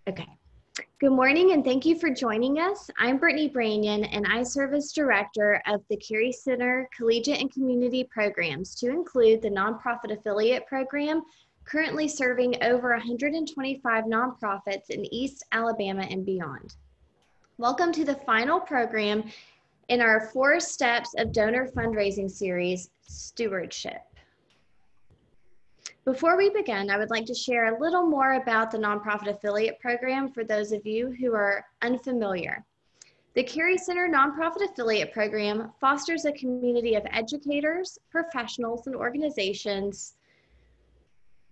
Okay. Good morning and thank you for joining us. I'm Brittany Branyan and I serve as Director of the Cary Center Collegiate and Community Programs to include the Nonprofit Affiliate Program, currently serving over 125 nonprofits in East Alabama and beyond. Welcome to the final program in our 4 Steps of Donor Fundraising series, Stewardship. Before we begin, I would like to share a little more about the Nonprofit Affiliate Program for those of you who are unfamiliar. The Cary Center Nonprofit Affiliate Program fosters a community of educators, professionals, and organizations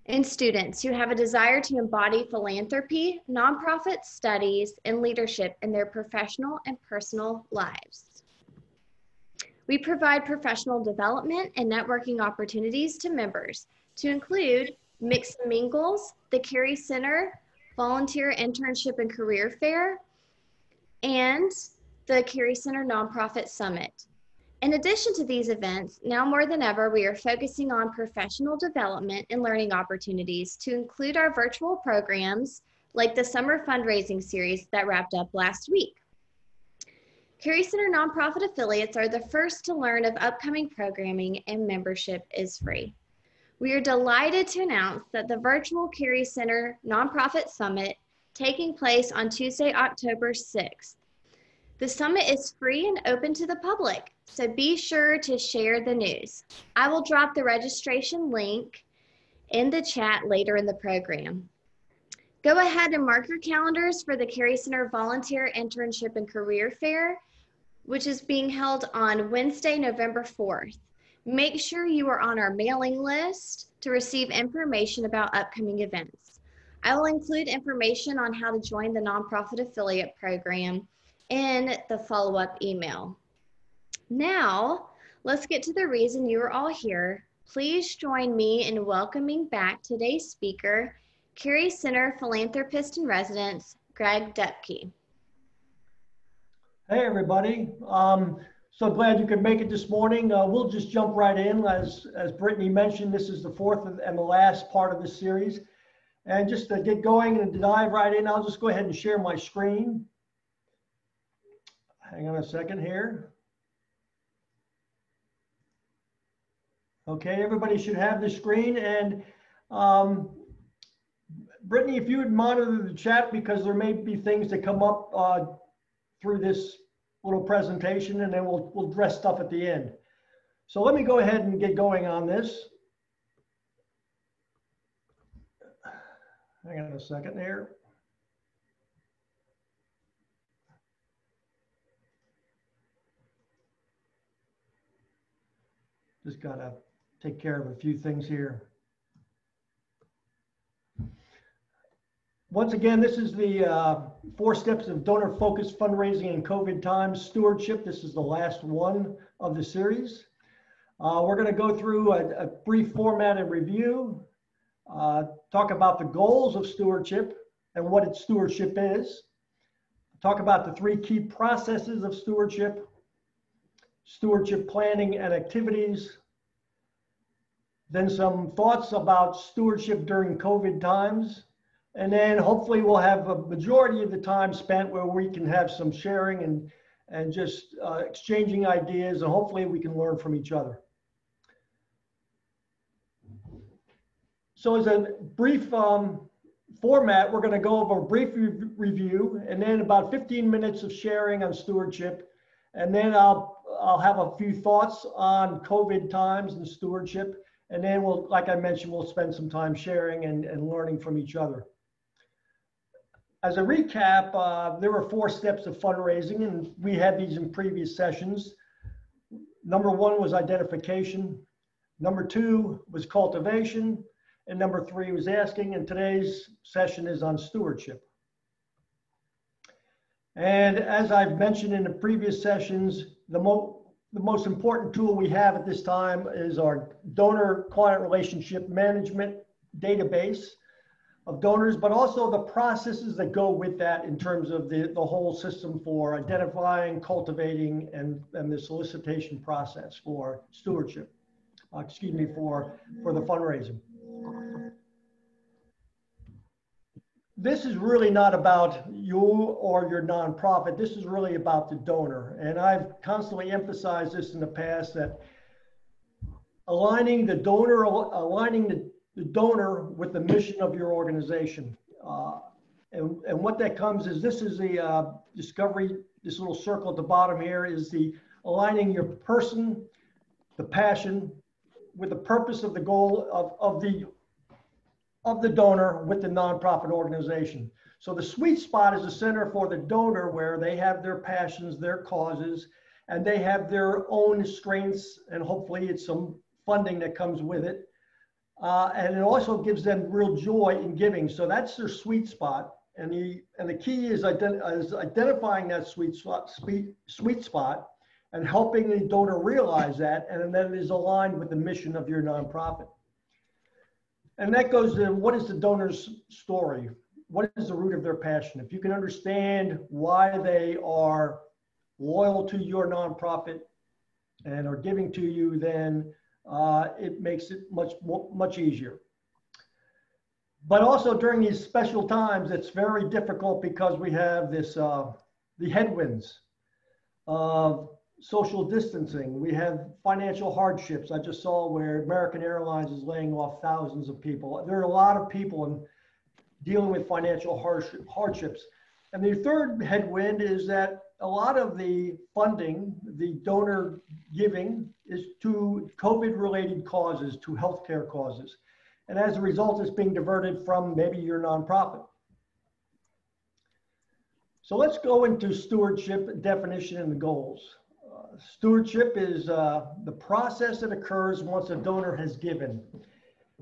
and students who have a desire to embody philanthropy, nonprofit studies, and leadership in their professional and personal lives. We provide professional development and networking opportunities to members, to include Mix and Mingles, the Cary Center Volunteer Internship and Career Fair, and the Cary Center Nonprofit Summit. In addition to these events, now more than ever, we are focusing on professional development and learning opportunities to include our virtual programs like the Summer Fundraising Series that wrapped up last week. Cary Center Nonprofit Affiliates are the first to learn of upcoming programming, and membership is free. We are delighted to announce that the virtual Cary Center Nonprofit Summit taking place on Tuesday, October 6th. The summit is free and open to the public, so be sure to share the news. I will drop the registration link in the chat later in the program. Go ahead and mark your calendars for the Cary Center Volunteer Internship and Career Fair, which is being held on Wednesday, November 4th. Make sure you are on our mailing list to receive information about upcoming events. I will include information on how to join the Nonprofit Affiliate Program in the follow-up email. Now, let's get to the reason you are all here. Please join me in welcoming back today's speaker, Cary Center Philanthropist in Residence, Greg Doepke. Hey everybody. So glad you could make it this morning. We'll just jump right in. As Brittany mentioned, this is the 4th and the last part of this series. And just to get going and to dive right in, I'll just go ahead and share my screen. Hang on a second here. Okay, everybody should have the screen. And Brittany, if you would monitor the chat, because there may be things that come up through this little presentation, and then we'll address stuff at the end. So let me go ahead and get going on this. Hang on a second here. Just gotta take care of a few things here. Once again, this is the 4 steps of donor-focused fundraising in COVID times, stewardship. This is the last one of the series. We're going to go through a brief format and review, talk about the goals of stewardship and what its stewardship is, talk about the 3 key processes of stewardship, stewardship planning and activities, then some thoughts about stewardship during COVID times. And then hopefully we'll have a majority of the time spent where we can have some sharing and just exchanging ideas, and hopefully we can learn from each other. So as a brief format, we're going to go over a brief review and then about 15 minutes of sharing on stewardship. And then I'll have a few thoughts on COVID times and stewardship. And then we'll, like I mentioned, we'll spend some time sharing and learning from each other. As a recap, there were 4 steps of fundraising, and we had these in previous sessions. Number 1 was identification. Number 2 was cultivation. And number 3 was asking. And today's session is on stewardship. And as I've mentioned in the previous sessions, the most important tool we have at this time is our donor-client relationship management database of donors, but also the processes that go with that in terms of the whole system for identifying, cultivating, and the solicitation process for stewardship, for the fundraising. this is really not about you or your nonprofit. This is really about the donor. And I've constantly emphasized this in the past, that aligning the donor with the mission of your organization. And what that comes is, this is the discovery, this little circle at the bottom here is the aligning your person, the passion, with the purpose of the goal of the donor with the nonprofit organization. So the sweet spot is the center for the donor, where they have their passions, their causes, and they have their own strengths, and hopefully it's some funding that comes with it. And it also gives them real joy in giving. So that's their sweet spot. And the key is identifying that sweet spot and helping the donor realize that, and then it is aligned with the mission of your nonprofit. And that goes to, what is the donor's story? What is the root of their passion? If you can understand why they are loyal to your nonprofit and are giving to you, then it makes it much easier. But also during these special times, it's very difficult, because we have this, the headwinds of social distancing. We have financial hardships. I just saw where American Airlines is laying off thousands of people. There are a lot of people dealing with financial hardships. And the third headwind is that a lot of the funding, the donor giving, is to COVID-related causes, to healthcare causes. And as a result, it's being diverted from maybe your nonprofit. So let's go into stewardship definition and the goals. Stewardship is the process that occurs once a donor has given.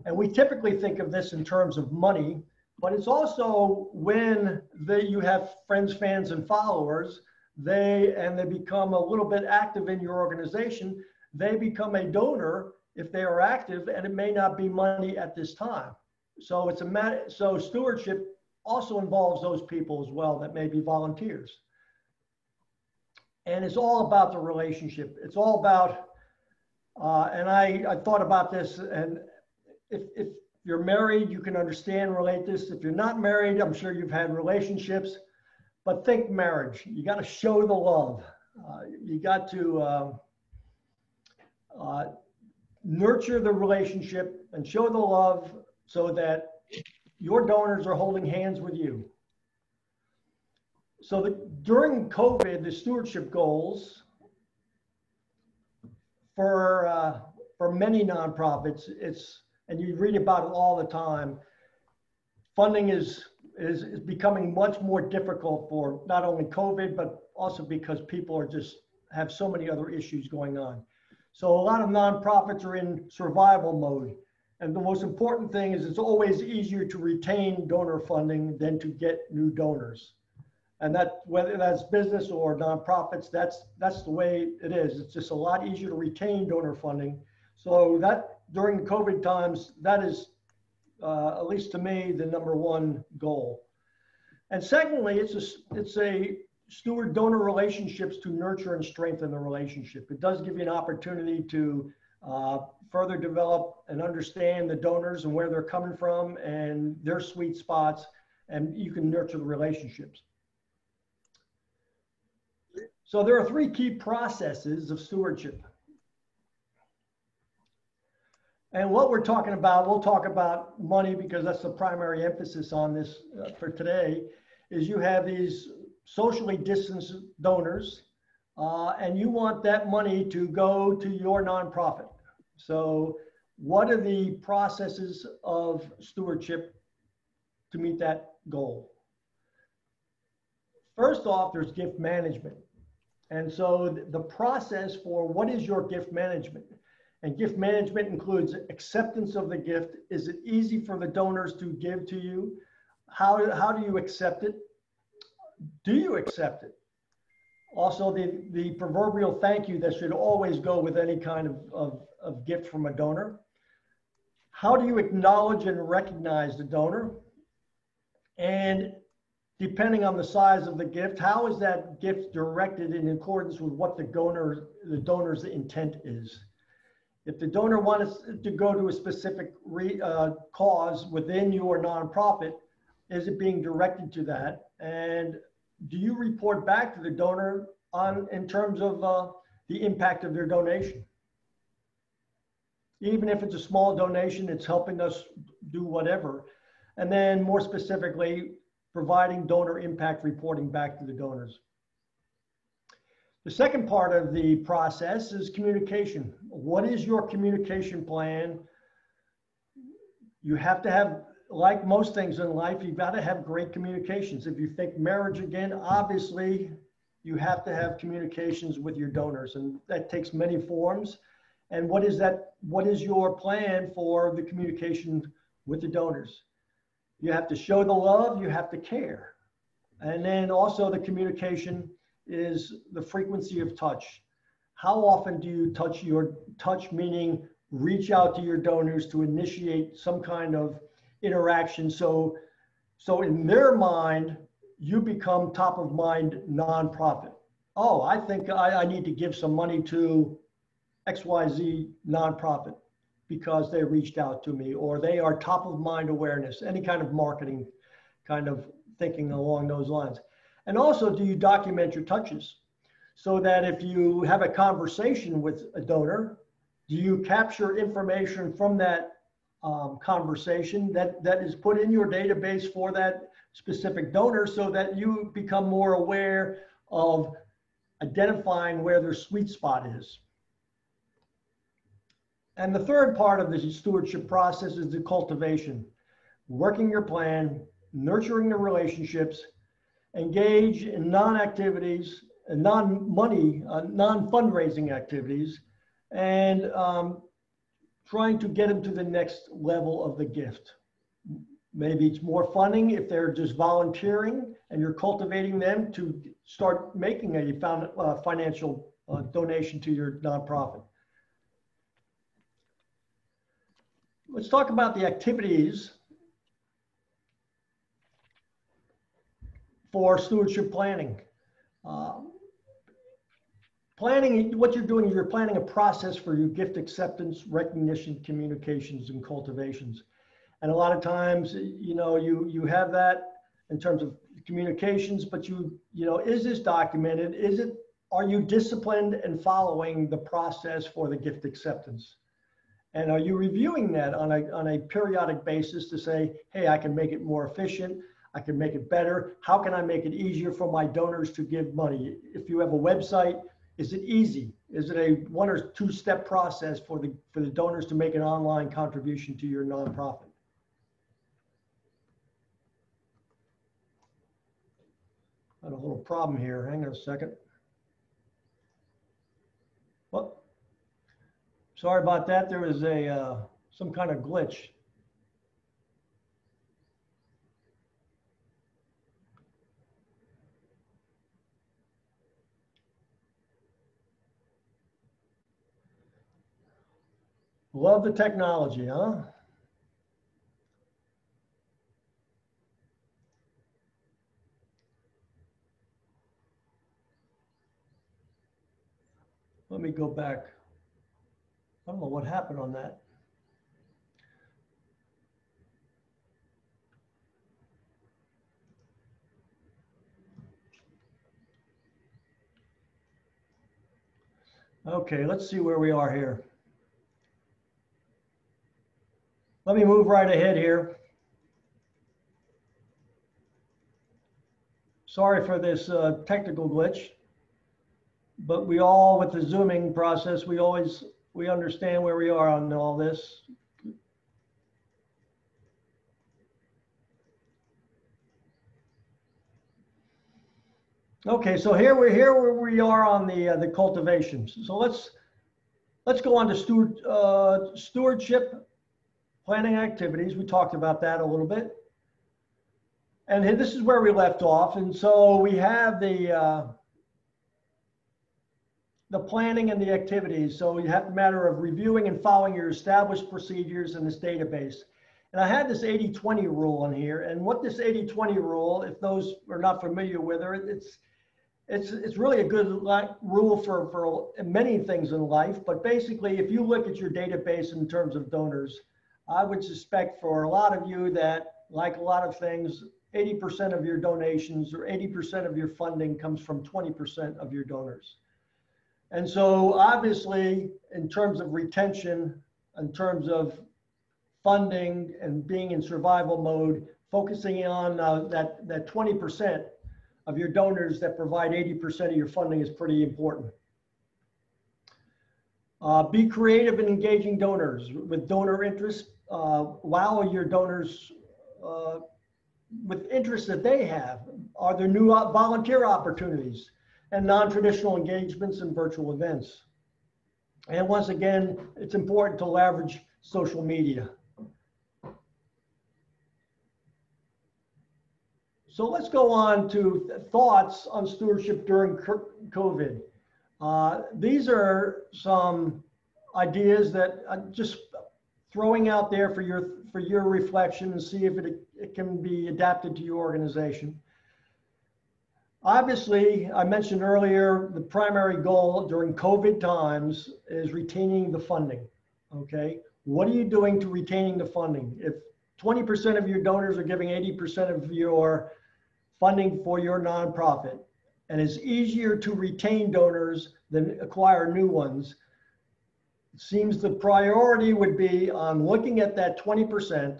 And we typically think of this in terms of money, but it's also when you have friends, fans, and followers, they become a little bit active in your organization, they become a donor if they are active, and it may not be money at this time. So so stewardship also involves those people as well that may be volunteers. And it's all about the relationship. It's all about, and I thought about this, and if you're married, you can understand, relate this. If you're not married, I'm sure you've had relationships, but think marriage. You got to show the love. You got to nurture the relationship and show the love so that your donors are holding hands with you. So during COVID, the stewardship goals for many nonprofits, and you read about it all the time, funding is becoming much more difficult for not only COVID, but also because people have so many other issues going on. So a lot of nonprofits are in survival mode. And the most important thing is, it's always easier to retain donor funding than to get new donors. And that, whether that's business or nonprofits, that's the way it is. It's just a lot easier to retain donor funding. So that during the COVID times, that is, at least to me, the #1 goal. And secondly, it's a steward donor relationships to nurture and strengthen the relationship. It does give you an opportunity to further develop and understand the donors and where they're coming from and their sweet spots, and you can nurture the relationships. So there are 3 key processes of stewardship. And what we're talking about, we'll talk about money because that's the primary emphasis on this for today, is you have these socially distanced donors, and you want that money to go to your nonprofit. So what are the processes of stewardship to meet that goal? First off, there's gift management. And so the process for what is your gift management? And gift management includes acceptance of the gift. Is it easy for the donors to give to you? How do you accept it? Do you accept it? Also, the proverbial thank you that should always go with any kind of gift from a donor. How do you acknowledge and recognize the donor? And depending on the size of the gift, how is that gift directed in accordance with what the donor's intent is? If the donor wants to go to a specific cause within your nonprofit, is it being directed to that? And do you report back to the donor in terms of the impact of their donation? Even if it's a small donation, it's helping us do whatever. And then more specifically, providing donor impact reporting back to the donors. The second part of the process is communication. What is your communication plan? You have to have, like most things in life, you've got to have great communications. If you think marriage again, obviously you have to have communications with your donors, and that takes many forms. And what is that? What is your plan for the communication with the donors? You have to show the love, you have to care. And then also the communication is the frequency of touch. How often do you touch, meaning reach out to your donors to initiate some kind of interaction. So in their mind, you become top of mind nonprofit. Oh, I think I need to give some money to XYZ nonprofit because they reached out to me, or they are top of mind awareness, any kind of marketing kind of thinking along those lines. And also, do you document your touches so that if you have a conversation with a donor, do you capture information from that conversation that is put in your database for that specific donor so that you become more aware of identifying where their sweet spot is? And the third part of the stewardship process is the cultivation, working your plan, nurturing the relationships, engage in non-activities, non-money, non-fundraising activities, and trying to get them to the next level of the gift. Maybe it's more funding if they're just volunteering and you're cultivating them to start making a financial donation to your nonprofit. Let's talk about the activities for stewardship planning. Planning, what you're doing is you're planning a process for your gift acceptance, recognition, communications, and cultivations. And a lot of times, you know, you have that in terms of communications, but you know, is this documented? Are you disciplined and following the process for the gift acceptance? And are you reviewing that on a periodic basis to say, hey, I can make it more efficient, I can make it better. How can I make it easier for my donors to give money? If you have a website, is it easy? Is it a 1 or 2 step process for the donors to make an online contribution to your nonprofit? Got a little problem here. Hang on a second. Well, sorry about that. There was some kind of glitch. Love the technology, huh? Let me go back. I don't know what happened on that. Okay, let's see where we are here. Let me move right ahead here. Sorry for this technical glitch, but we all, with the Zooming process, we understand where we are on all this. Okay, so here where we are on the cultivations. So let's go on to stewardship planning activities. We talked about that a little bit. And this is where we left off. And so we have the planning and the activities. So you have the matter of reviewing and following your established procedures in this database. And I had this 80-20 rule in here. And what this 80-20 rule, if those are not familiar with it, it's really a good rule for many things in life. But basically, if you look at your database in terms of donors, I would suspect for a lot of you that, like a lot of things, 80% of your donations or 80% of your funding comes from 20% of your donors. And so obviously, in terms of retention, in terms of funding and being in survival mode, focusing on that 20% of your donors that provide 80% of your funding is pretty important. Be creative in engaging donors with donor interest. Wow your donors with interests that they have. Are there new volunteer opportunities and non-traditional engagements and virtual events? And once again, it's important to leverage social media. So let's go on to thoughts on stewardship during COVID. These are some ideas that I'm just throwing out there for your reflection and see if it can be adapted to your organization. Obviously, I mentioned earlier, the primary goal during COVID times is retaining the funding, okay? What are you doing to retaining the funding? If 20% of your donors are giving 80% of your funding for your nonprofit, and it's easier to retain donors than acquire new ones, it seems the priority would be on looking at that 20%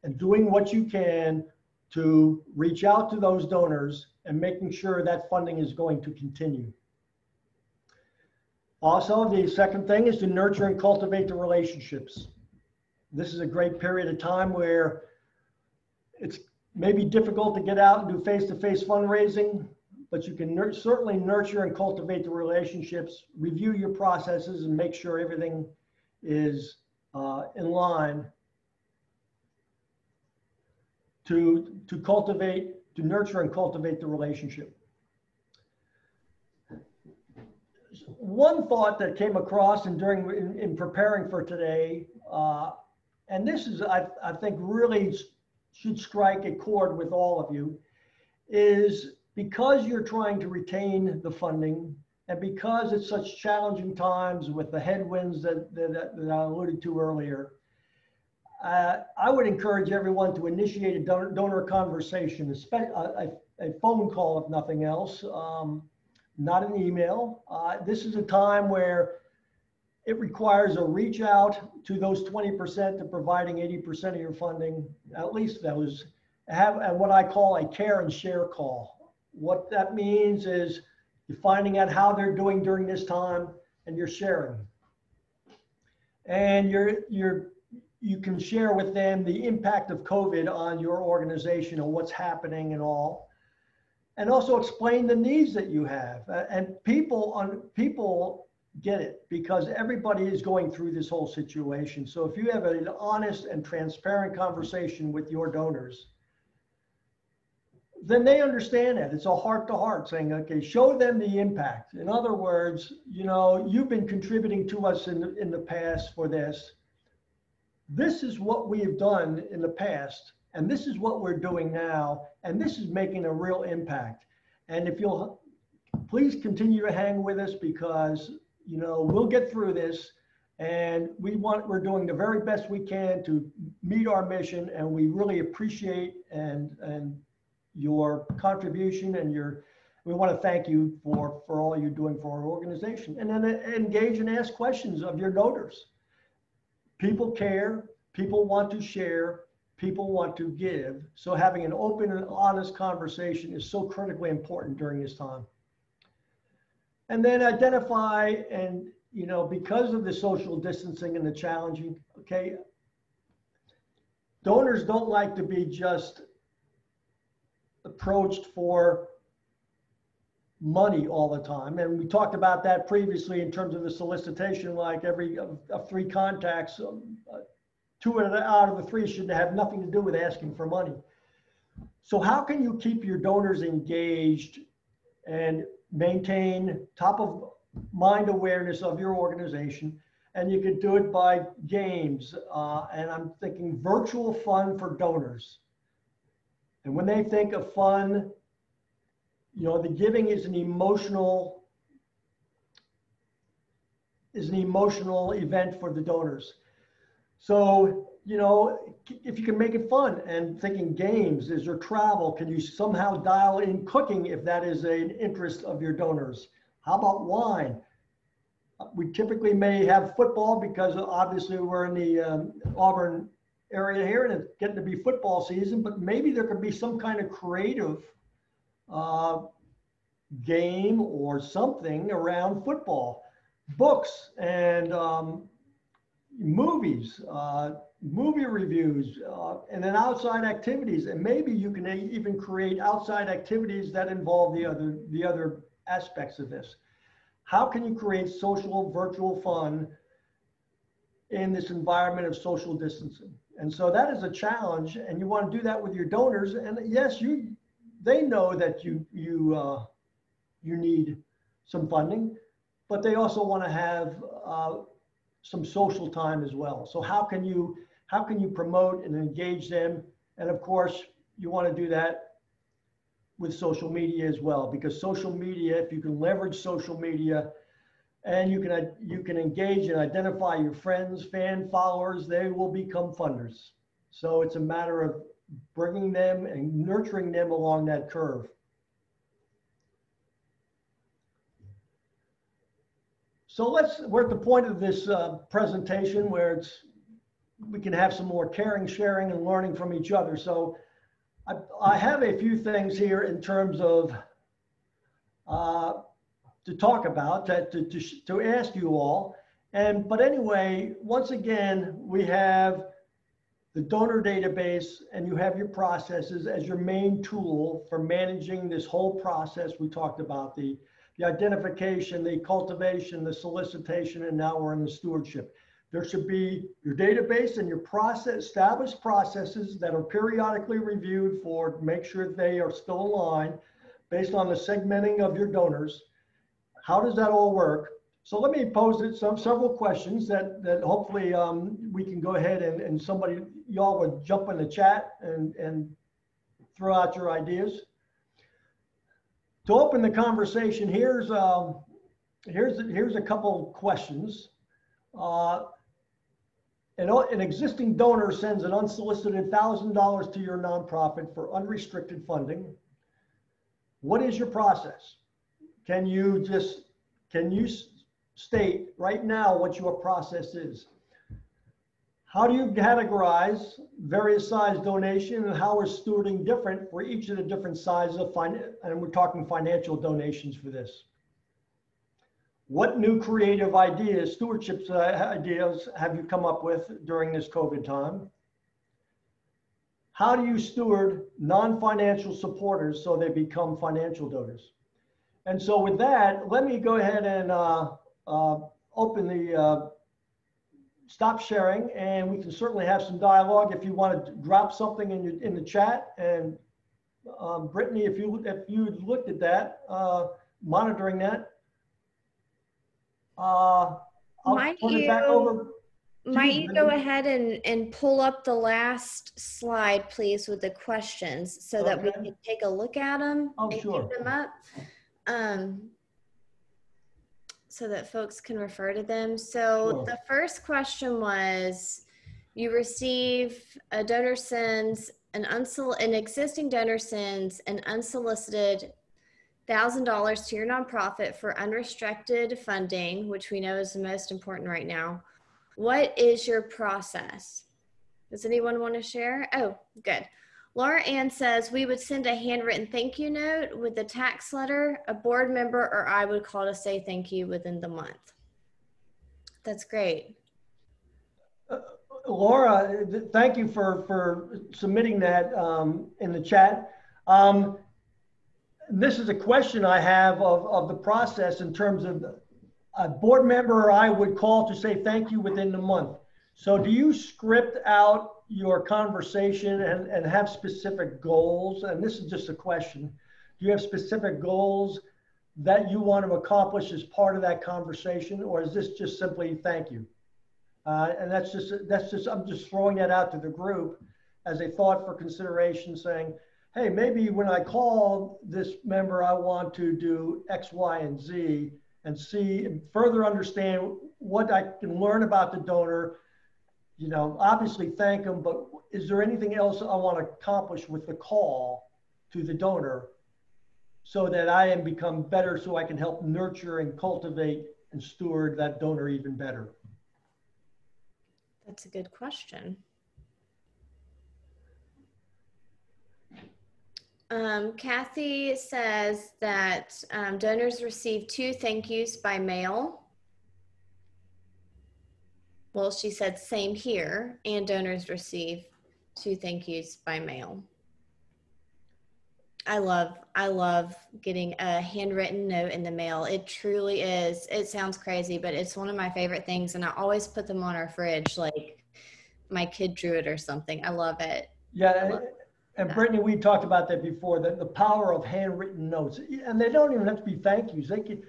and doing what you can to reach out to those donors and making sure that funding is going to continue. Also, the second thing is to nurture and cultivate the relationships. This is a great period of time where it's maybe difficult to get out and do face-to-face fundraising, but you can certainly nurture and cultivate the relationships, review your processes, and make sure everything is in line to nurture and cultivate the relationship. One thought that came across in preparing for today, and this is, I think, really should strike a chord with all of you, is because you're trying to retain the funding and because it's such challenging times with the headwinds that I alluded to earlier, I would encourage everyone to initiate a donor conversation, a phone call if nothing else, not an email. This is a time where it requires a reach out to those 20% to providing 80% of your funding, at least those, have what I call a care and share call. What that means is you're finding out how they're doing during this time and you're sharing. And you can share with them the impact of COVID on your organization and what's happening and all. And also explain the needs that you have. And people get it because everybody is going through this whole situation. So if you have an honest and transparent conversation with your donors, then they understand that. It's a heart-to-heart saying, okay, show them the impact. In other words, you know, you've been contributing to us in the past for this. This is what we have done in the past, and this is what we're doing now, and this is making a real impact. And if you'll please continue to hang with us because, you know, we'll get through this, and we're doing the very best we can to meet our mission, and we really appreciate and your contribution and we want to thank you for all you're doing for our organization. And then engage and ask questions of your donors. People care, people want to share, people want to give. So having an open and honest conversation is so critically important during this time. And then identify and, you know, because of the social distancing and the challenging, okay, donors don't like to be just approached for money all the time. And we talked about that previously in terms of the solicitation, like every of 3 contacts, 2 out of the 3 should have nothing to do with asking for money. So how can you keep your donors engaged and maintain top of mind awareness of your organization? And you could do it by games. And I'm thinking virtual fun for donors. And when they think of fun, you know, the giving is an emotional event for the donors. So you know, if you can make it fun, and thinking games, is there travel? Can you somehow dial in cooking if that is an interest of your donors? How about wine? We typically may have football because obviously we're in the Auburn area here and it's getting to be football season, but maybe there could be some kind of creative game or something around football. Books and movies, movie reviews, and then outside activities. And maybe you can even create outside activities that involve the other aspects of this. How can you create social virtual fun in this environment of social distancing? And so that is a challenge, and you want to do that with your donors. And yes, they know that you need some funding, but they also want to have some social time as well. So how can you promote and engage them? And of course, you want to do that with social media as well, because social media, if you can leverage social media and you can engage and identify your friends, fan followers, they will become funders. So it's a matter of bringing them and nurturing them along that curve. So we're at the point of this presentation where we can have some more caring, sharing, and learning from each other. So I have a few things here in terms of to talk about, to ask you all. But anyway, once again, we have the donor database, and you have your processes as your main tool for managing this whole process. We talked about the identification, the cultivation, the solicitation, and now we're in the stewardship. There should be your database and your established processes that are periodically reviewed to make sure they are still aligned based on the segmenting of your donors. How does that all work? So let me pose several questions that hopefully we can go ahead and y'all would jump in the chat and throw out your ideas. To open the conversation, here's a couple questions. An existing donor sends an unsolicited $1,000 to your nonprofit for unrestricted funding. What is your process? Can you state right now what your process is? How do you categorize various size donation, and how is stewarding different for each of the different sizes of and we're talking financial donations for this? What new creative ideas, stewardship ideas, have you come up with during this COVID time? How do you steward non-financial supporters so they become financial donors? And so with that, let me go ahead and open the stop sharing, and we can certainly have some dialogue if you want to drop something in the chat. And Brittany, if you looked at that, monitoring that. I'll turn it back over. Might you go ahead and pull up the last slide, please, with the questions so that we can take a look at them and sure. keep them up so that folks can refer to them. So sure. The first question was, you receive a donor sends an existing donor sends an unsolicited $1,000 to your nonprofit for unrestricted funding, which we know is the most important right now. What is your process? Does anyone want to share? Oh, good. Laura Ann says, we would send a handwritten thank you note with the tax letter. A board member or I would call to say thank you within the month. That's great. Laura, thank you for submitting that in the chat. This is a question I have of the process in terms of a board member or I would call to say thank you within the month. So do you script out your conversation and have specific goals? And this is just a question. Do you have specific goals that you want to accomplish as part of that conversation, or is this just simply thank you? And that's just I'm just throwing that out to the group as a thought for consideration, saying, hey, maybe when I call this member, I want to do X, Y, and Z, and see and further understand what I can learn about the donor you know, obviously thank them, but is there anything else I want to accomplish with the call to the donor so that I am become better, so I can help nurture and cultivate and steward that donor even better? That's a good question. Kathy says that donors receive 2 thank yous by mail. Well, she said same here, and donors receive 2 thank yous by mail. I love getting a handwritten note in the mail. It truly is. It sounds crazy, but it's one of my favorite things. And I always put them on our fridge, like my kid drew it or something. I love it. Yeah. And Brittany, we talked about that before, that the power of handwritten notes, and they don't even have to be thank yous. They could,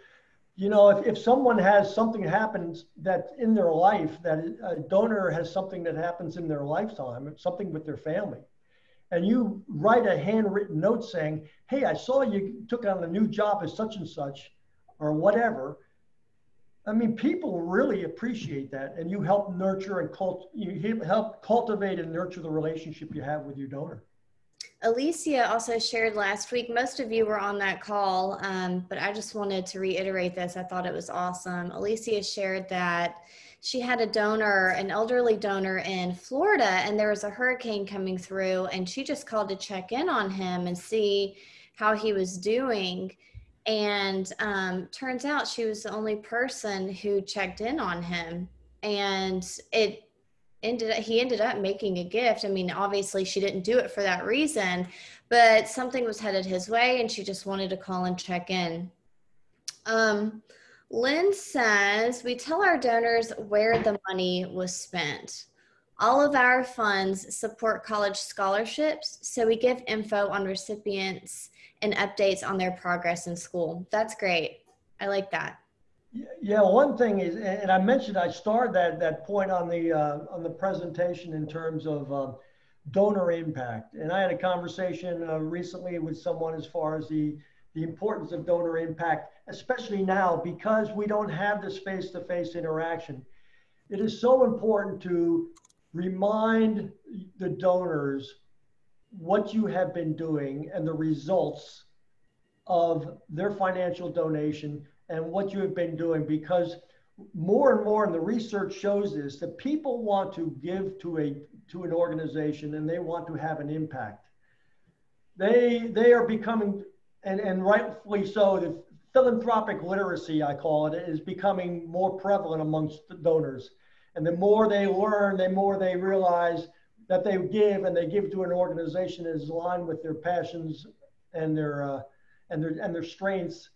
you know, if someone has something happens that's in their life, that a donor has something that happens in their lifetime, something with their family, and you write a handwritten note saying, hey, I saw you took on a new job as such and such, or whatever. I mean, people really appreciate that, and you help nurture and help cultivate and nurture the relationship you have with your donor. Alicia also shared last week, most of you were on that call, but I just wanted to reiterate this. I thought it was awesome. Alicia shared that she had a donor, an elderly donor in Florida, and there was a hurricane coming through, and she just called to check in on him and see how he was doing. And turns out she was the only person who checked in on him. And he ended up making a gift. I mean, obviously she didn't do it for that reason, but something was headed his way and she just wanted to call and check in. Lynn says, we tell our donors where the money was spent. All of our funds support college scholarships, so we give info on recipients and updates on their progress in school. That's great. I like that. Yeah, one thing is, and I mentioned, I started that point on the presentation in terms of donor impact. And I had a conversation recently with someone as far as the importance of donor impact, especially now because we don't have this face-to-face interaction. It is so important to remind the donors what you have been doing and the results of their financial donation and what you have been doing, because more and more, and the research shows this, that people want to give to an organization and they want to have an impact. They are becoming, and rightfully so, the philanthropic literacy, I call it, is becoming more prevalent amongst the donors. And the more they learn, the more they realize that they give, and they give to an organization that is aligned with their passions and their strengths.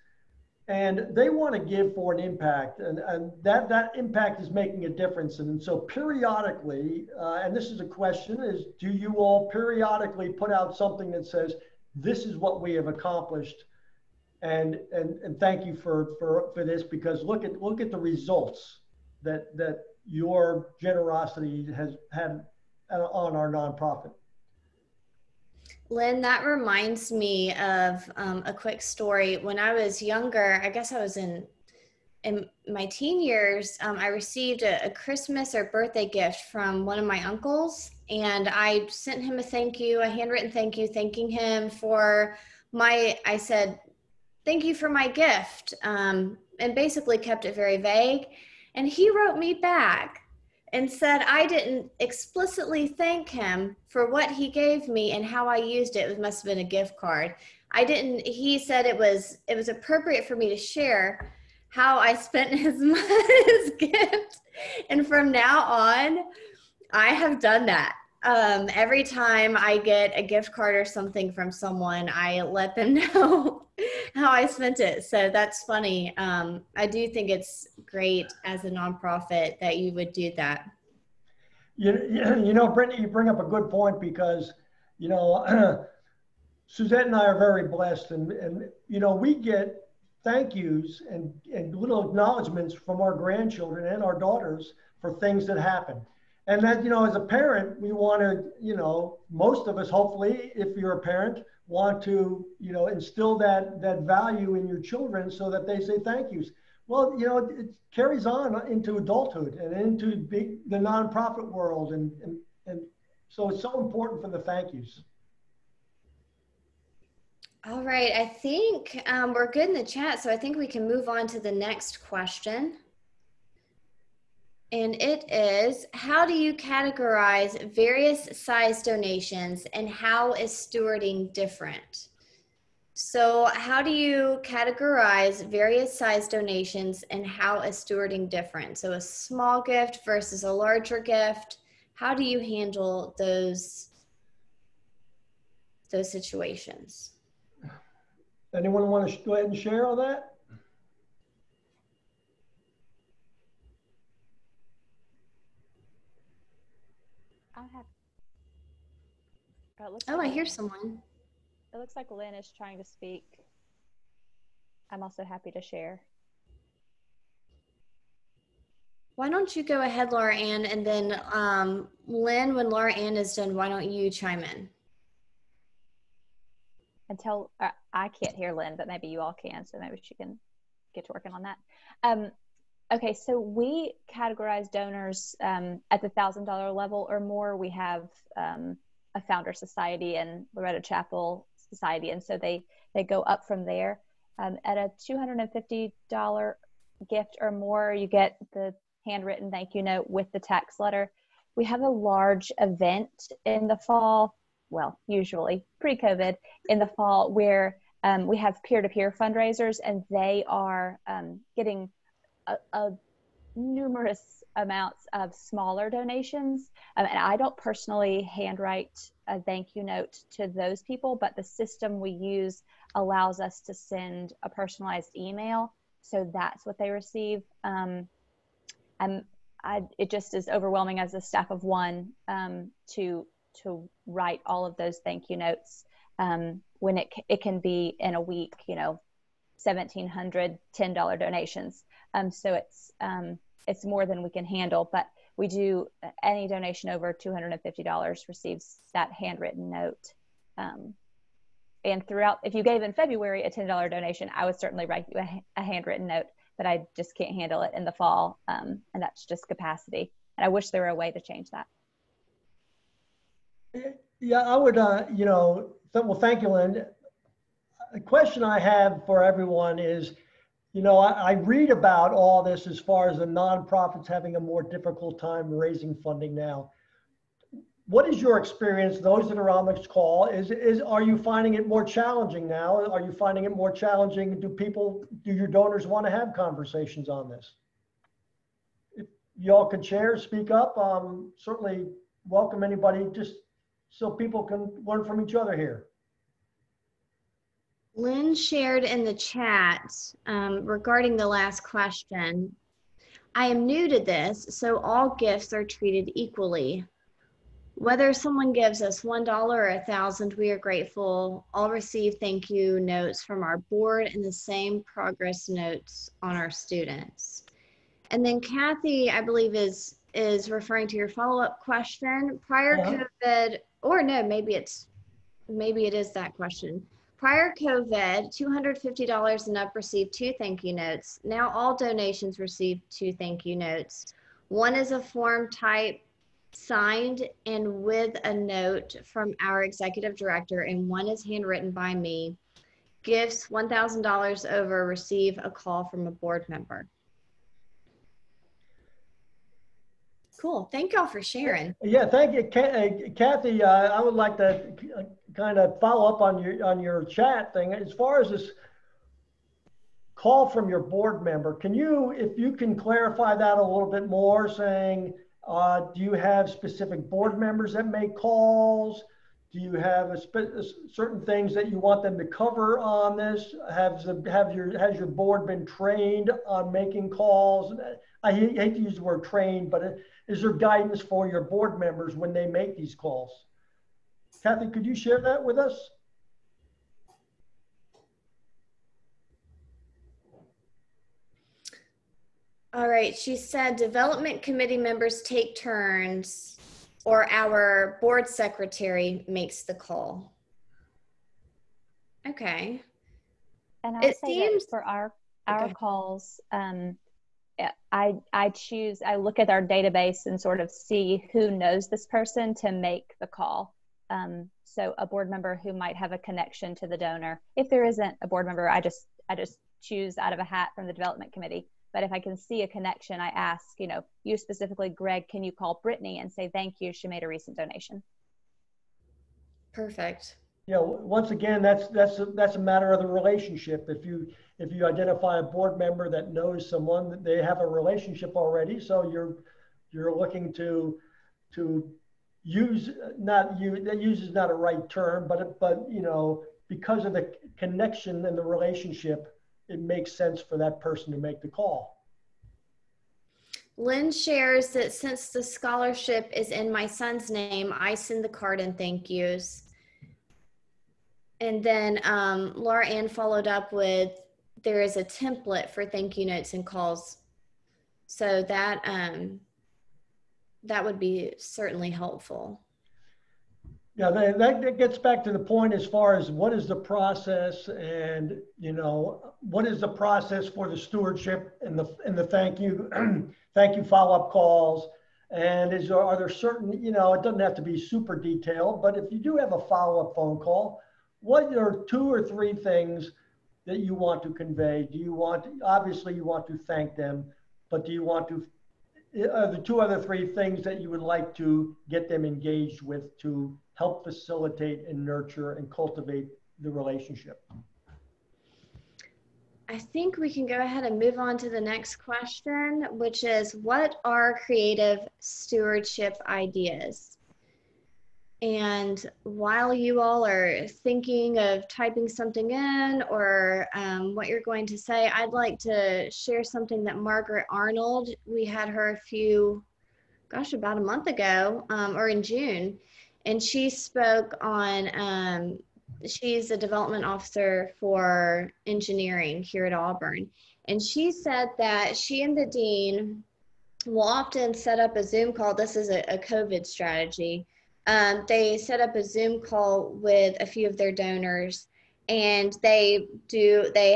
And they want to give for an impact, and that impact is making a difference. And so periodically, and this is a question, is do you all periodically put out something that says, this is what we have accomplished, and thank you for this, because look at the results that your generosity has had on our nonprofit. Lynn, that reminds me of a quick story. When I was younger, I guess I was in my teen years, I received a Christmas or birthday gift from one of my uncles, and I sent him a thank you, a handwritten thank you, thanking him for I said, thank you for my gift, and basically kept it very vague. And he wrote me back and said I didn't explicitly thank him for what he gave me and how I used it. It must have been a gift card. He said it was appropriate for me to share how I spent his gift. And from now on, I have done that. Every time I get a gift card or something from someone, I let them know how I spent it. So that's funny. I do think it's great as a nonprofit that you would do that. You know, Brittany, you bring up a good point, because, you know, Suzette and I are very blessed, and you know, we get thank yous and little acknowledgments from our grandchildren and our daughters for things that happen. And that, you know, as a parent, we want to, you know, most of us, hopefully, if you're a parent, want to, you know, instill that value in your children so that they say thank yous. Well, you know, it carries on into adulthood and into the nonprofit world. And so it's so important for the thank yous. All right, I think we're good in the chat, so I think we can move on to the next question. And it is, how do you categorize various size donations and how is stewarding different? So how do you categorize various size donations and how is stewarding different? So a small gift versus a larger gift, how do you handle those situations? Anyone want to go ahead and share on that? I'll have. Oh, I hear someone. It looks like Lynn is trying to speak. I'm also happy to share. Why don't you go ahead, Laura Ann, and then Lynn, when Laura Ann is done, why don't you chime in? Until I can't hear Lynn, but maybe you all can, so maybe she can get to working on that. Okay, so we categorize donors at the $1,000 level or more. We have a founder society and Loretto Chapel Society, and so they go up from there. At a $250 gift or more, you get the handwritten thank you note with the tax letter. We have a large event in the fall, well, usually pre-COVID in the fall, where we have peer-to-peer fundraisers, and they are getting a numerous amounts of smaller donations. And I don't personally handwrite a thank you note to those people, but the system we use allows us to send a personalized email. So that's what they receive. It just is overwhelming as a staff of one to write all of those thank you notes when it can be in a week, you know, 1,700 $10 donations. So it's more than we can handle, but we do any donation over $250 receives that handwritten note. And throughout, if you gave in February a $10 donation, I would certainly write you a handwritten note, but I just can't handle it in the fall. And that's just capacity. And I wish there were a way to change that. Yeah, I would, you know, well, thank you, Lynn. A question I have for everyone is, you know, I read about all this as far as the nonprofits having a more difficult time raising funding now. What is your experience, those that are on this call, are you finding it more challenging now? Are you finding it more challenging? Do your donors want to have conversations on this? If y'all could share, speak up, certainly welcome anybody, just so people can learn from each other here. Lynn shared in the chat regarding the last question. I am new to this, so all gifts are treated equally. Whether someone gives us $1 or 1,000, we are grateful. All receive thank you notes from our board and the same progress notes on our students. And then Kathy, I believe, is referring to your follow-up question. Prior COVID, or no, maybe it is that question. Prior COVID, $250 and up received 2 thank you notes. Now all donations receive 2 thank you notes. One is a form type signed and with a note from our executive director, and one is handwritten by me. Gifts $1,000 over receive a call from a board member. Cool. Thank y'all for sharing. Yeah, thank you, Kathy. I would like to kind of follow up on your chat thing. As far as this call from your board member, if you can clarify that a little bit more, saying, do you have specific board members that make calls? Do you have certain things that you want them to cover on this? Has your board been trained on making calls? I hate to use the word trained, but is there guidance for your board members when they make these calls? Kathy, could you share that with us? All right, she said development committee members take turns or our board secretary makes the call. Okay. And I'll say that for our calls, I look at our database and sort of see who knows this person to make the call. So a board member who might have a connection to the donor. If there isn't a board member, I just choose out of a hat from the development committee. But if I can see a connection, I ask, you specifically, Greg, can you call Brittany and say, thank you, she made a recent donation. Perfect. Yeah, once again, that's a matter of the relationship. If you identify a board member that knows someone, that they have a relationship already, so you're looking to use, not use, that use is not a right term, but because of the connection and the relationship, it makes sense for that person to make the call. Lynn shares that since the scholarship is in my son's name, I send the card and thank yous. And then Laura Ann followed up with, there is a template for thank you notes and calls. So that would be certainly helpful. Yeah, that gets back to the point as far as what is the process, and what is the process for the stewardship and the thank you thank you follow-up calls, and are there certain, it doesn't have to be super detailed, but if you do have a follow-up phone call, what are 2 or 3 things that you want to convey? Obviously you want to thank them, but are the 2 other 3 things that you would like to get them engaged with to help facilitate and nurture and cultivate the relationship? I think we can go ahead and move on to the next question, which is, what are creative stewardship ideas? And while you all are thinking of typing something in or what you're going to say, I'd like to share something that Margaret Arnold, we had her about a month ago, or in June, and she spoke on, she's a development officer for engineering here at Auburn. And she said that she and the dean will often set up a Zoom call. This is a COVID strategy. They set up a Zoom call with a few of their donors, and they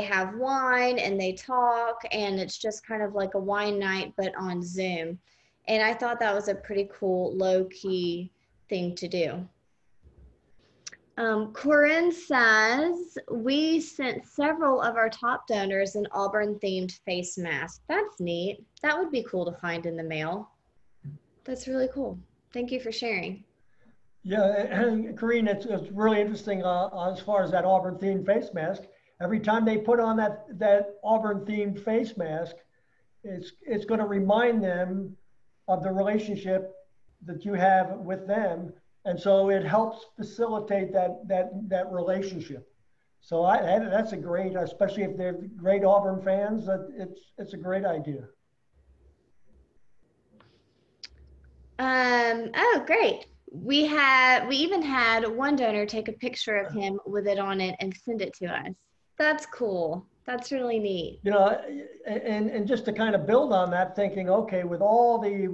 have wine and they talk, and it's just kind of like a wine night, but on Zoom. And I thought that was a pretty cool, low-key thing to do. Corinne says, we sent several of our top donors an Auburn-themed face mask. That's neat. That would be cool to find in the mail. That's really cool. Thank you for sharing. Yeah, and Corinne, it's really interesting as far as that Auburn-themed face mask. Every time they put on that Auburn-themed face mask, it's going to remind them of the relationship that you have with them, and so it helps facilitate that relationship. So that's a great, especially if they're great Auburn fans, it's a great idea. Oh, great. We even had one donor take a picture of him with it on it and send it to us. That's cool. That's really neat. And just to kind of build on that, thinking, okay, with all the,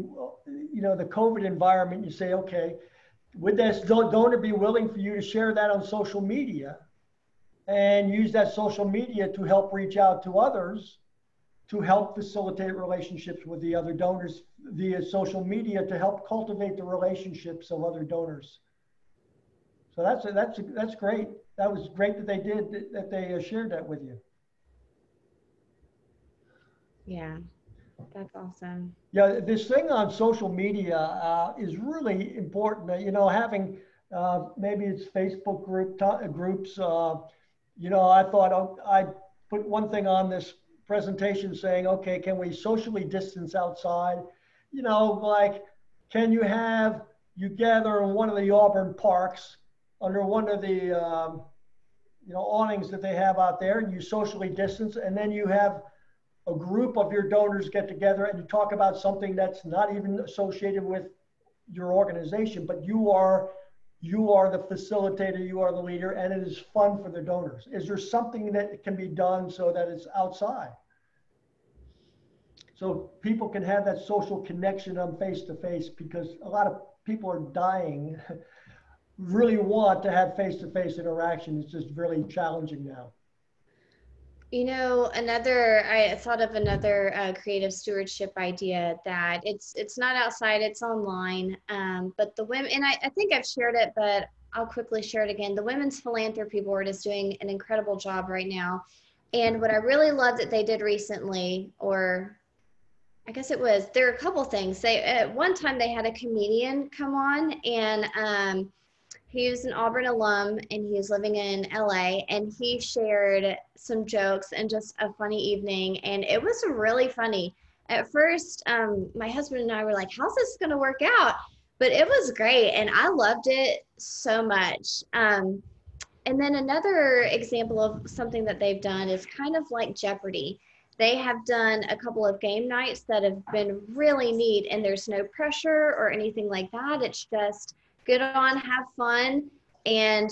the COVID environment, you say, okay, would this donor be willing for you to share that on social media and use that social media to help reach out to others, to help facilitate relationships with the other donors via social media, to help cultivate the relationships of other donors? So that's great. That was great that they shared that with you. Yeah, that's awesome. Yeah, this thing on social media is really important. Having maybe it's Facebook groups. I thought I put one thing on this presentation saying, okay, can we socially distance outside? Like, can you gather in one of the Auburn parks under one of the awnings that they have out there, and you socially distance, and then you have a group of your donors get together and you talk about something that's not even associated with your organization, but you are the facilitator, you are the leader, and it is fun for the donors. Is there something that can be done so that it's outside, so people can have that social connection on face-to-face? Because a lot of people are dying, really want to have face-to-face interaction. It's just really challenging now. You know, I thought of another creative stewardship idea that it's not outside, it's online. But the women, and I think I've shared it, but I'll quickly share it again. The Women's Philanthropy Board is doing an incredible job right now. And what I really love that they did recently, or I guess there are a couple things. At one time they had a comedian come on, and he was an Auburn alum and he was living in LA, and he shared some jokes and just a funny evening. And it was really funny. At first, my husband and I were like, how's this going to work out? But it was great. And I loved it so much. And then another example of something that they've done is kind of like Jeopardy. They have done a couple of game nights that have been really neat, and there's no pressure or anything like that. It's just get on, have fun, and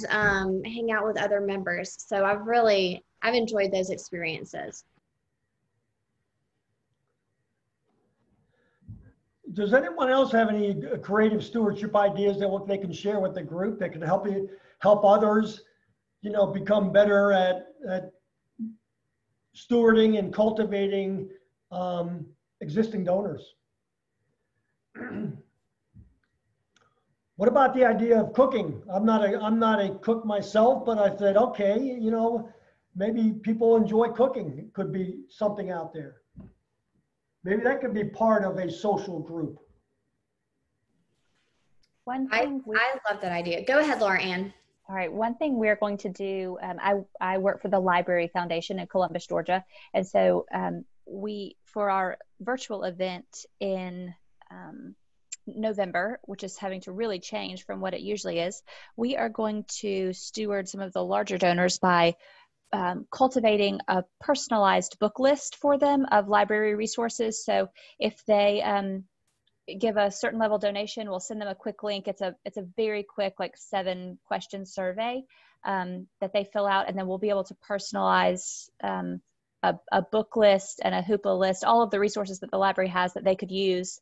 hang out with other members. So I've enjoyed those experiences. Does anyone else have any creative stewardship ideas that they can share with the group that can help others, become better at stewarding and cultivating existing donors? What about the idea of cooking? I'm not a cook myself, but I said, okay, maybe people enjoy cooking. It could be something out there. Maybe that could be part of a social group. I love that idea. Go ahead, Laura Ann. All right. One thing we're going to do, I work for the Library Foundation in Columbus, Georgia. And so for our virtual event in November, which is having to really change from what it usually is, we are going to steward some of the larger donors by cultivating a personalized book list for them of library resources. So if they give a certain level donation, we'll send them a quick link. It's a very quick, like 7-question survey that they fill out, and then we'll be able to personalize a book list and a hoopla list, all of the resources that the library has that they could use.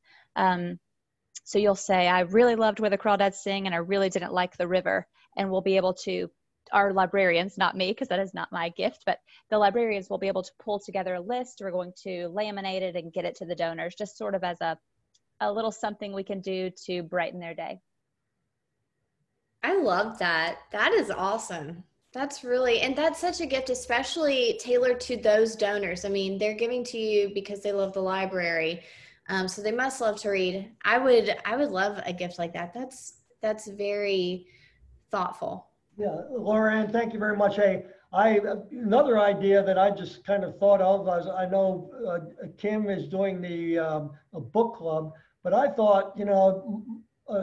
So you'll say, I really loved Where the Crawdads Sing, and I really didn't like The River. And we'll be able to, our librarians, not me, because that is not my gift, but the librarians will be able to pull together a list. We're going to laminate it and get it to the donors, just sort of as a little something we can do to brighten their day. I love that. That is awesome. That's such a gift, especially tailored to those donors. I mean, they're giving to you because they love the library. So they must love to read. I would love a gift like that. That's very thoughtful. Yeah, Laura Ann, thank you very much. Hey, another idea that I just kind of thought of was, I know Kim is doing a book club, but I thought,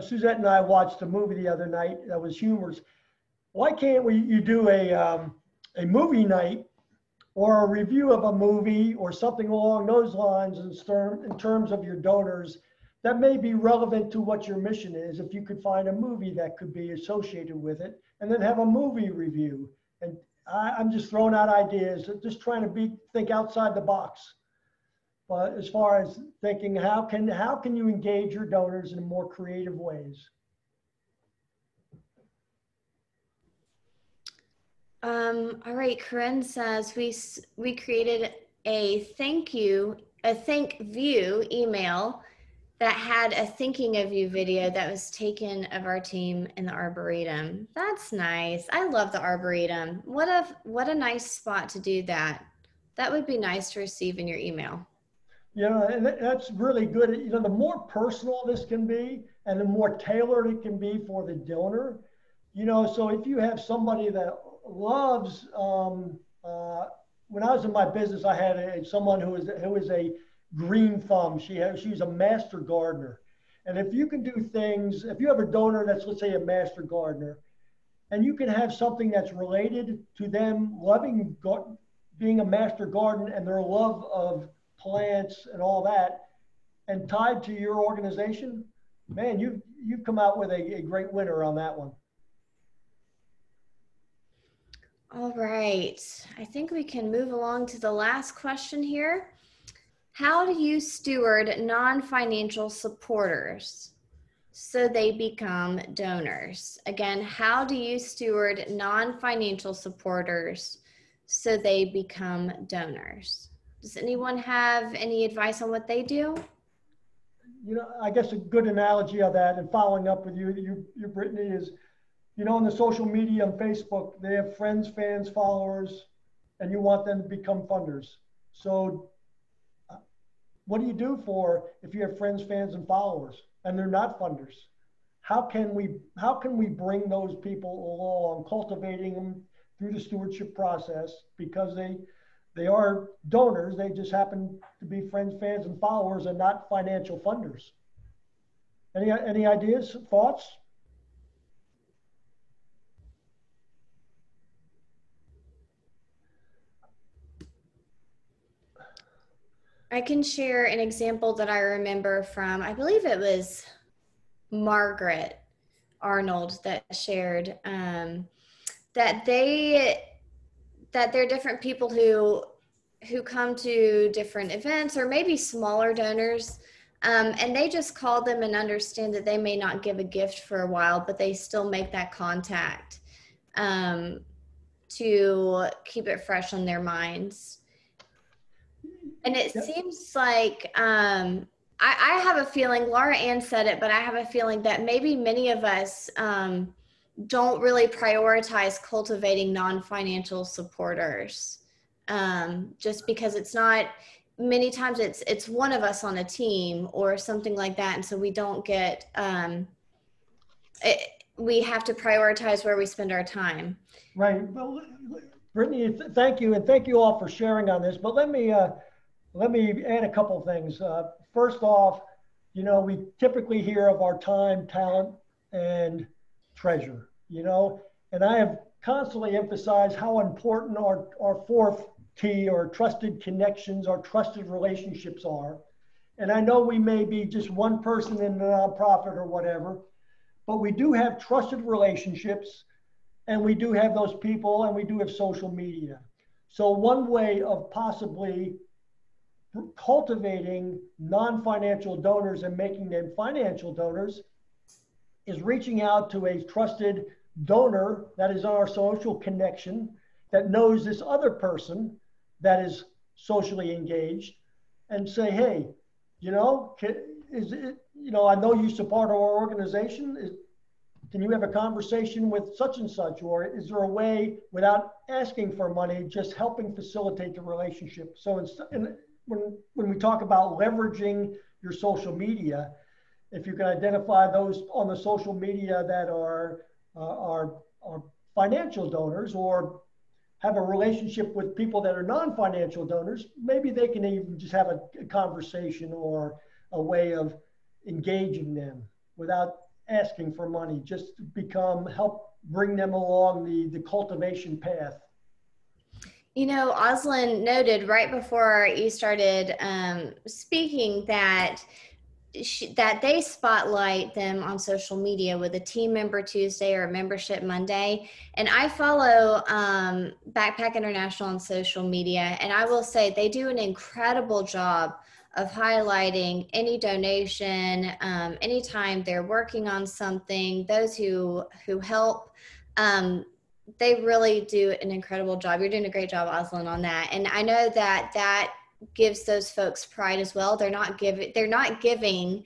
Suzette and I watched a movie the other night that was humorous. Why can't you do a movie night or a review of a movie or something along those lines in terms of your donors that may be relevant to what your mission is? If you could find a movie that could be associated with it, and then have a movie review. And I'm just throwing out ideas, just trying to think outside the box. But as far as thinking, how can you engage your donors in more creative ways? All right, Corinne says we created a thank view email that had a thinking of you video that was taken of our team in the Arboretum. That's nice. I love the Arboretum. What a nice spot to do that. That would be nice to receive in your email. Yeah, and that's really good. The more personal this can be and the more tailored it can be for the donor, so if you have somebody that loves, when I was in my business, I had someone who was a green thumb. She's a master gardener. And if you can do things, if you have a donor that's, let's say, a master gardener, and you can have something that's related to them loving being a master gardener and their love of plants and all that, and tied to your organization, man, you've come out with a great winner on that one. All right, I think we can move along to the last question here. How do you steward non-financial supporters so they become donors? Again, how do you steward non-financial supporters so they become donors? Does anyone have any advice on what they do? You know, I guess a good analogy of that, and following up with you, Brittany, is, you know, in the social media on Facebook, they have friends, fans, followers, and you want them to become funders. So what do you do for if you have friends, fans, and followers and they're not funders? How can we bring those people along, cultivating them through the stewardship process, because they are donors, they just happen to be friends, fans, and followers and not financial funders. Any ideas, thoughts? I can share an example that I remember from, I believe it was Margaret Arnold that shared that there are different people who come to different events, or maybe smaller donors, and they just call them and understand that they may not give a gift for a while, but they still make that contact to keep it fresh on their minds. And it seems like I have a feeling, Laura Ann said it, but I have a feeling that maybe many of us don't really prioritize cultivating non-financial supporters, just because it's not, many times it's one of us on a team or something like that, and so we don't get we have to prioritize where we spend our time. Right. Well, Brittany, thank you, and thank you all for sharing on this. But let me add a couple of things. First off, you know, we typically hear of our time, talent, and treasure, you know, and I have constantly emphasized how important our fourth T, or trusted connections, our trusted relationships are. And I know we may be just one person in the nonprofit or whatever, but we do have trusted relationships, and we do have those people, and we do have social media. So one way of possibly cultivating non-financial donors and making them financial donors is reaching out to a trusted donor that is our social connection, that knows this other person that is socially engaged, and say, hey, you know, is it, you know, I know you support our organization. Can you have a conversation with such and such? Or is there a way, without asking for money, just helping facilitate the relationship? So when we talk about leveraging your social media, if you can identify those on the social media that are financial donors, or have a relationship with people that are non-financial donors, maybe they can even just have a conversation or a way of engaging them without asking for money, just to help bring them along the cultivation path. You know, Oslin noted right before you started speaking that that they spotlight them on social media with a Team Member Tuesday or a Membership Monday. And I follow Backpack International on social media, and I will say they do an incredible job of highlighting any donation, anytime they're working on something, those who help. They really do an incredible job. You're doing a great job, Oslin, on that. And I know that gives those folks pride as well. They're not giving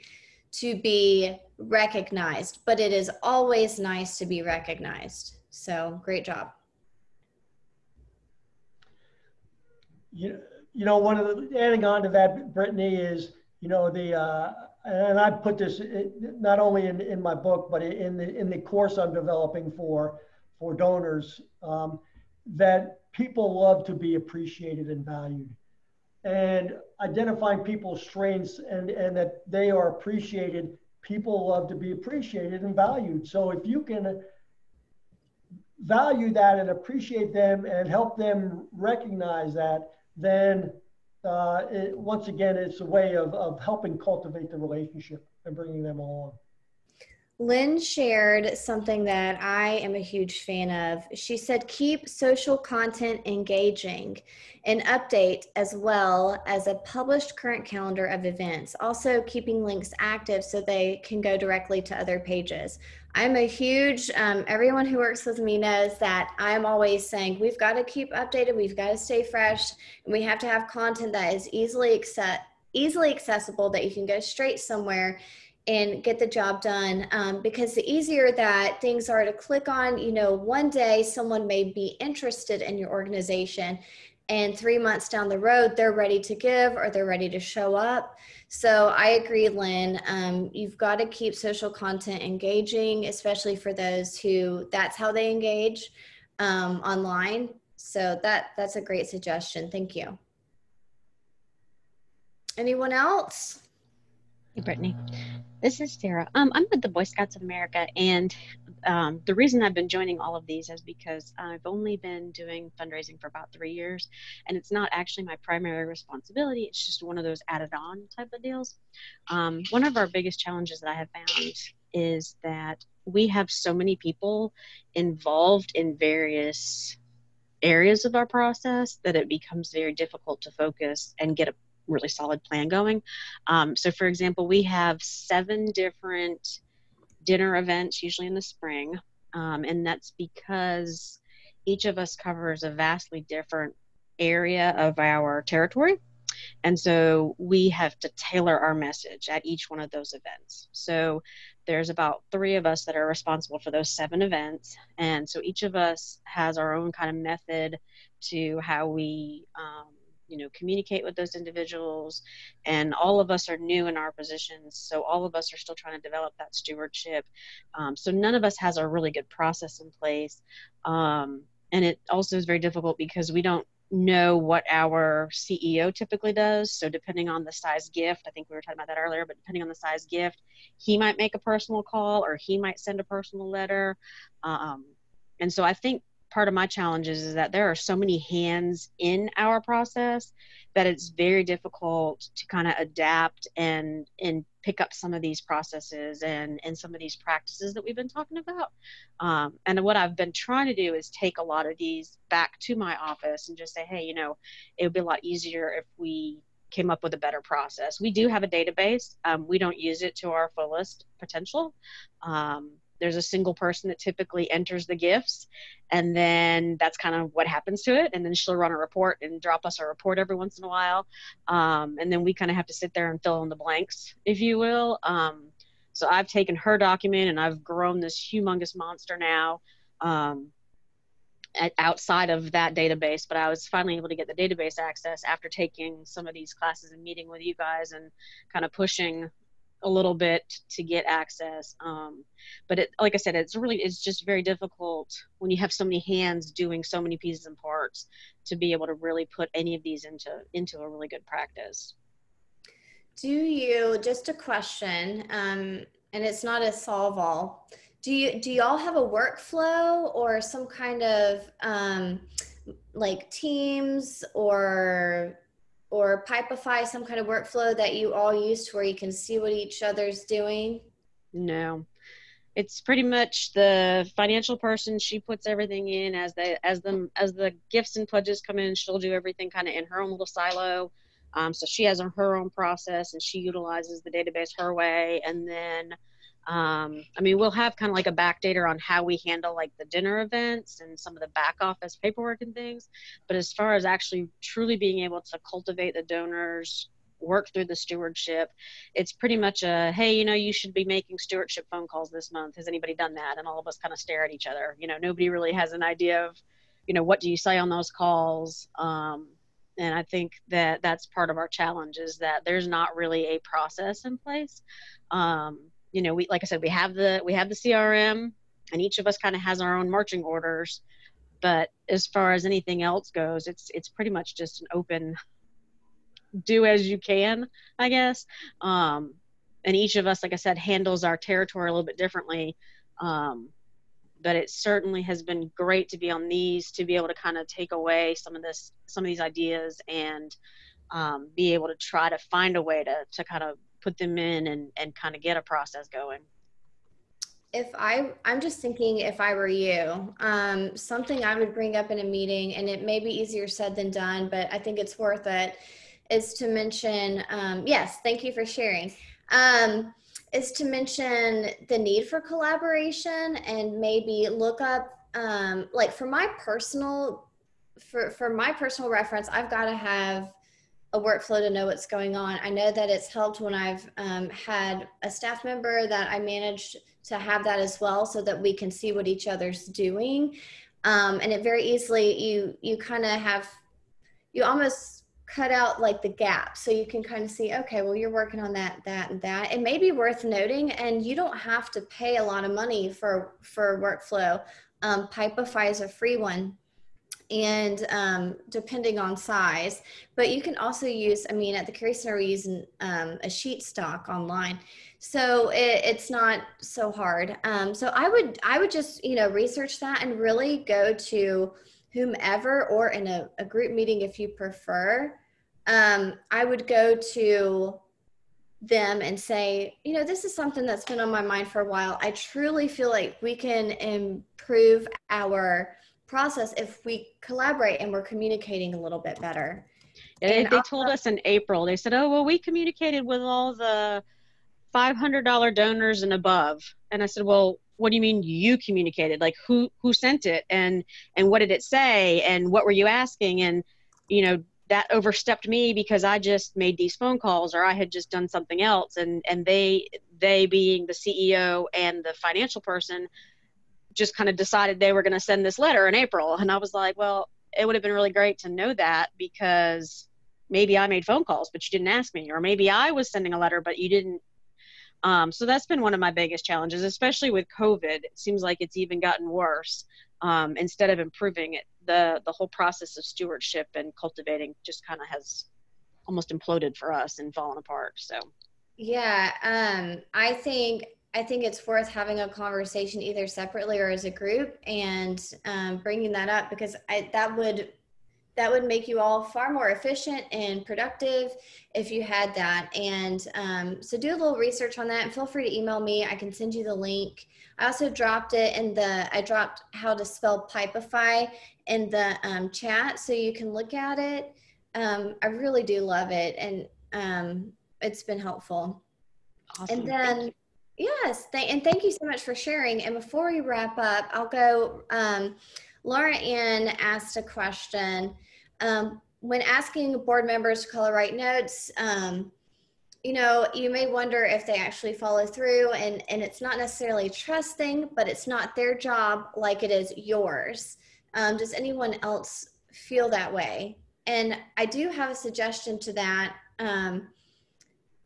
to be recognized, but it is always nice to be recognized. So great job. You know, one of the, adding on to that, Brittany, is, you know, and I put this not only in my book, but in the course I'm developing for donors, that people love to be appreciated and valued. And identifying people's strengths and that they are appreciated, people love to be appreciated and valued. So if you can value that and appreciate them and help them recognize that, then once again, it's a way of helping cultivate the relationship and bringing them along. Lynn shared something that I am a huge fan of. She said, keep social content engaging and update as well as a published current calendar of events. Also keeping links active so they can go directly to other pages. I'm a huge, everyone who works with me knows that I'm always saying, we've got to keep updated. We've got to stay fresh, and we have to have content that is easily accessible, that you can go straight somewhere and get the job done, because the easier that things are to click on, one day someone may be interested in your organization, and 3 months down the road they're ready to give or they're ready to show up. So I agree, Lynn. You've got to keep social content engaging, especially for those who that's how they engage online. So that's a great suggestion. Thank you. Anyone else? Hey, Brittany. This is Sarah. I'm with the Boy Scouts of America, and the reason I've been joining all of these is because I've only been doing fundraising for about 3 years, and it's not actually my primary responsibility. It's just one of those added-on type of deals. One of our biggest challenges that I have found is that we have so many people involved in various areas of our process that it becomes very difficult to focus and get a really solid plan going. So for example, we have 7 different dinner events, usually in the spring. And that's because each of us covers a vastly different area of our territory. And so we have to tailor our message at each one of those events. So there's about 3 of us that are responsible for those 7 events. And so each of us has our own kind of method to how we, communicate with those individuals. And all of us are new in our positions. So all of us are still trying to develop that stewardship. So none of us has a really good process in place. And it also is very difficult because we don't know what our CEO typically does. So depending on the size gift, I think we were talking about that earlier, but depending on the size gift, he might make a personal call or he might send a personal letter. And so I think part of my challenge is that there are so many hands in our process that it's very difficult to kind of adapt and pick up some of these processes and some of these practices that we've been talking about. And what I've been trying to do is take a lot of these back to my office and just say, hey, it would be a lot easier if we came up with a better process. We do have a database. We don't use it to our fullest potential. There's a single person that typically enters the gifts, and then that's kind of what happens to it. And then she'll run a report and drop us a report every once in a while. And then we kind of have to sit there and fill in the blanks, if you will. So I've taken her document and I've grown this humongous monster now outside of that database. But I was finally able to get the database access after taking some of these classes and meeting with you guys and kind of pushing a little bit to get access. But like I said, it's just very difficult when you have so many hands doing so many pieces and parts to be able to really put any of these into a really good practice. Just a question, and it's not a solve all. Do y'all have a workflow or some kind of like Teams or Pipefy, some kind of workflow that you all use to where you can see what each other's doing? No, it's pretty much the financial person. She puts everything in as the gifts and pledges come in. She'll do everything kind of in her own little silo. So she has her own process and she utilizes the database her way. And then, we'll have kind of like a backdater on how we handle like the dinner events and some of the back office paperwork and things. But as far as actually truly being able to cultivate the donors, work through the stewardship, it's pretty much a, hey, you should be making stewardship phone calls this month. Has anybody done that? And all of us kind of stare at each other. Nobody really has an idea of, what do you say on those calls? And I think that that's part of our challenge is that there's not really a process in place. We, like I said, we have the CRM and each of us kind of has our own marching orders, but as far as anything else goes, it's pretty much just an open do as you can, I guess. And each of us, like I said, handles our territory a little bit differently. But it certainly has been great to be on these, to be able to kind of take away some of these ideas and be able to try to find a way to kind of put them in and kind of get a process going. I'm just thinking if I were you, something I would bring up in a meeting, and it may be easier said than done, but I think it's worth it, is to mention, yes, thank you for sharing, is to mention the need for collaboration and maybe look up, like for my personal reference, I've got to have a workflow to know what's going on. I know that it's helped when I've had a staff member that I managed to have that as well, so that we can see what each other's doing. And it very easily, you kind of have, you almost cut out like the gap, so you can kind of see, okay, well, you're working on that, and that. It may be worth noting, and you don't have to pay a lot of money for workflow. Pipify is a free one, and depending on size, but you can also use, I mean, at the Cary Center, we use a sheet stock online, so it's not so hard. So I would just, research that and really go to whomever, or in a group meeting if you prefer. I would go to them and say, this is something that's been on my mind for a while. I truly feel like we can improve our process if we collaborate and we're communicating a little bit better. And they told us in April, they said, oh, well, we communicated with all the $500 donors and above. And I said, well, what do you mean you communicated? Like who sent it, and what did it say, and what were you asking? And, that overstepped me because I just made these phone calls, or I had just done something else. And they being the CEO and the financial person, just kind of decided they were going to send this letter in April. And I was like, well, it would have been really great to know that, because maybe I made phone calls, but you didn't ask me, or maybe I was sending a letter, but you didn't. So that's been one of my biggest challenges, especially with COVID. It seems like it's even gotten worse. Instead of improving it, the whole process of stewardship and cultivating just kind of has almost imploded for us and fallen apart. So, yeah, I think it's worth having a conversation either separately or as a group, and bringing that up, because that would make you all far more efficient and productive if you had that. And so do a little research on that, and feel free to email me. I can send you the link. I also dropped it I dropped how to spell Pipify in the chat, so you can look at it. I really do love it, and it's been helpful. Awesome. And then, yes, and thank you so much for sharing. And before we wrap up, I'll go, Laura Ann asked a question. When asking board members to color write notes, you may wonder if they actually follow through, and it's not necessarily trusting, but it's not their job like it is yours. Does anyone else feel that way? And I do have a suggestion to that.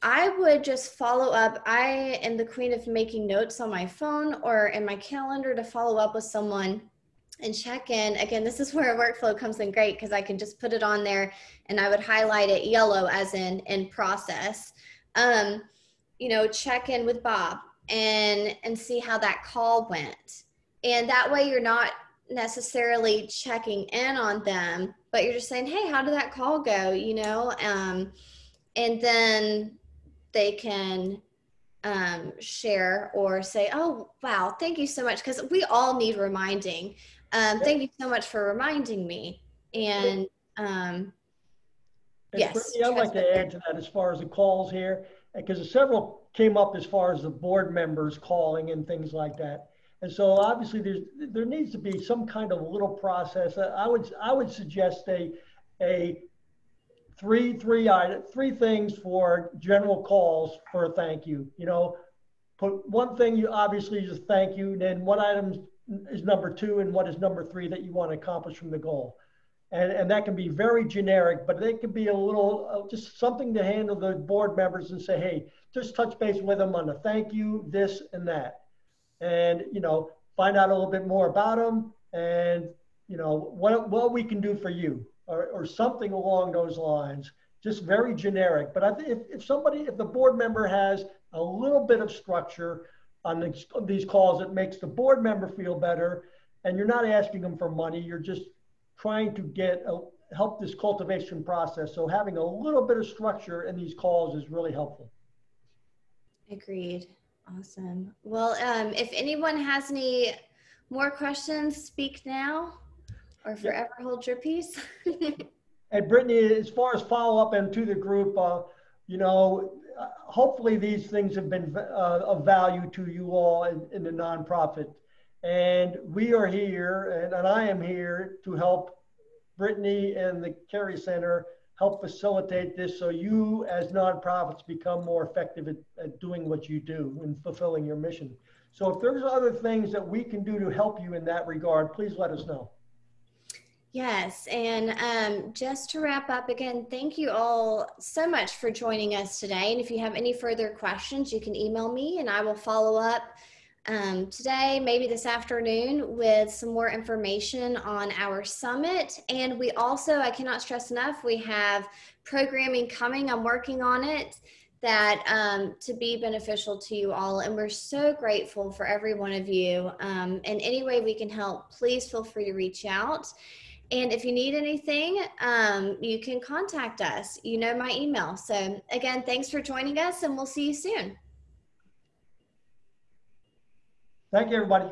I would just follow up. I am the queen of making notes on my phone or in my calendar to follow up with someone and check in. Again, this is where a workflow comes in great, because I can just put it on there, and I would highlight it yellow as in process. Check in with Bob and see how that call went. And that way you're not necessarily checking in on them, but you're just saying, hey, how did that call go? And then they can share or say, oh, wow, thank you so much. Because we all need reminding. Thank you so much for reminding me. And yes. Brittany, I'd like to add to that as far as the calls here, because several came up as far as the board members calling and things like that. And so obviously there needs to be some kind of little process. I would suggest a three things for general calls for a thank you. Put one thing, you obviously just thank you, then what items is number 2 and what is number 3 that you want to accomplish from the goal. And that can be very generic, but it can be a little, just something to handle the board members and say, hey, just touch base with them on the thank you, this and that. And, find out a little bit more about them, and, what we can do for you, or something along those lines, just very generic. But I think if the board member has a little bit of structure on these calls, it makes the board member feel better, and you're not asking them for money, you're just trying to help this cultivation process. So having a little bit of structure in these calls is really helpful. Agreed. Awesome. Well, if anyone has any more questions, speak now or forever hold your peace. And Brittany, as far as follow up and to the group, you know, hopefully these things have been of value to you all in the nonprofit. And we are here, and I am here to help Brittany and the Cary Center help facilitate this so you as nonprofits become more effective at doing what you do and fulfilling your mission. So if there's other things that we can do to help you in that regard, please let us know. Yes, and just to wrap up again, thank you all so much for joining us today. And if you have any further questions, you can email me and I will follow up today, maybe this afternoon, with some more information on our summit. And we also, I cannot stress enough, we have programming coming. I'm working on it that to be beneficial to you all. And we're so grateful for every one of you. And any way we can help, please feel free to reach out. And if you need anything, you can contact us. You know my email. So again, thanks for joining us and we'll see you soon. Thank you, everybody.